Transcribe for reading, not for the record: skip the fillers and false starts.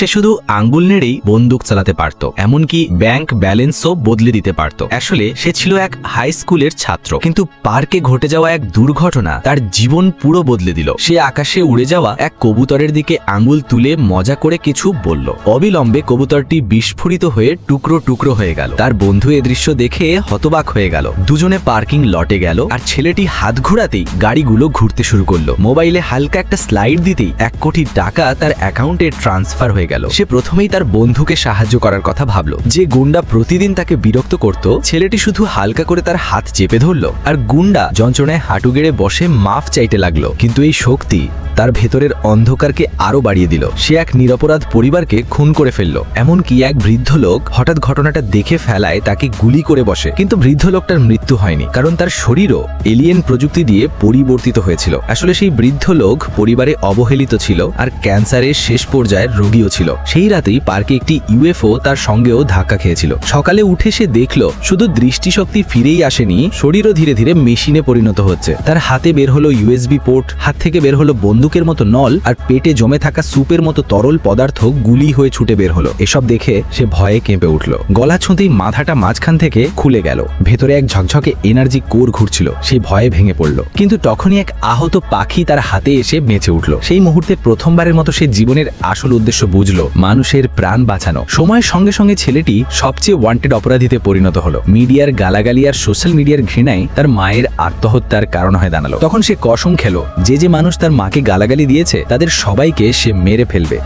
সে শুধু আঙ্গুল নেড়েই বন্দুক চালাতে পারত, এমনকি ব্যাংক ব্যালেন্সও বদলে দিতে পারত। আসলে সে ছিল এক হাই স্কুলের ছাত্র, কিন্তু পার্কে ঘটে যাওয়া এক দুর্ঘটনা তার জীবন পুরো বদলে দিল। সে আকাশে উড়ে যাওয়া এক কবুতরের দিকে আঙ্গুল তুলে মজা করে কিছু বলল। অবিলম্বে কবুতরটি বিস্ফোরিত হয়ে টুকরো টুকরো হয়ে গেল। তার বন্ধু এ দৃশ্য দেখে হতবাক হয়ে গেল। দুজনে পার্কিং লটে গেল, আর ছেলেটি হাত ঘোরাতেই গাড়িগুলো ঘুরতে শুরু করলো। মোবাইলে হালকা একটা স্লাইড দিতেই 1 কোটি টাকা তার অ্যাকাউন্টে ট্রান্সফার হয়ে গেল। সে প্রথমেই তার বন্ধুকে সাহায্য করার কথা ভাবলো। যে গুন্ডা প্রতিদিন তাকে বিরক্ত করত, ছেলেটি শুধু হালকা করে তার হাত চেপে ধরল, আর গুন্ডা যন্ত্রণায় হাঁটু গেড়ে বসে মাফ চাইতে লাগলো। কিন্তু এই শক্তি তার ভেতরের অন্ধকারকে আরো বাড়িয়ে দিল। সে এক নিরপরাধ পরিবারকে খুন করে ফেলল। এমনকি এক বৃদ্ধ লোক হঠাৎ ঘটনাটা দেখে ফেলায় তাকে গুলি করে বসে। কিন্তু বৃদ্ধ লোকটার মৃত্যু হয়নি, কারণ তার শরীরও এলিয়েন প্রযুক্তি দিয়ে পরিবর্তিত হয়েছিল। আসলে সেই বৃদ্ধ লোক পরিবারে অবহেলিত ছিল, আর ক্যান্সারের শেষ পর্যায়ের রোগীও ছিল। সেই রাতেই পার্কে একটি ইউএফও তার সঙ্গেও ধাক্কা খেয়েছিল। সকালে উঠে সে দেখল শুধু দৃষ্টিশক্তি ফিরেই আসেনি, শরীরও ধীরে ধীরে মেশিনে পরিণত হচ্ছে। তার হাতে বের হলো ইউএসবি পোর্ট, হাত থেকে বের হলো বন্দুকের মতো নল, আর পেটে জমে থাকা সুপের মতো তরল পদার্থ গুলি হয়ে ছুটে বের হলো। এসব দেখে সে ভয়ে কেঁপে উঠল। গলা ছুঁতেই মাথাটা মাঝখান থেকে খুলে গেল। ভেতরে এক ঝকঝকে এনার্জি কোর ঘুরছিল। সেই ভয়ে ভেঙে পড়ল। কিন্তু তখনই এক আহত পাখি তার হাতে এসে বেঁচে উঠল। সেই মুহূর্তে প্রথমবারের মতো সে জীবনের আসল উদ্দেশ্য বুঝলো, মানুষের প্রাণ বাঁচানো। সময়ের সঙ্গে সঙ্গে ছেলেটি সবচেয়ে ওয়ান্টেড অপরাধীতে পরিণত হলো। মিডিয়ার গালাগালি আর সোশ্যাল মিডিয়ার ঘৃণায় তার মায়ের আত্মহত্যার কারণ হয়ে দাঁড়ালো। তখন সে কসম খেলো, যে মানুষ তার মাকে গালাগালি দিয়েছে তাদের সবাইকে সে মেরে ফেলবে।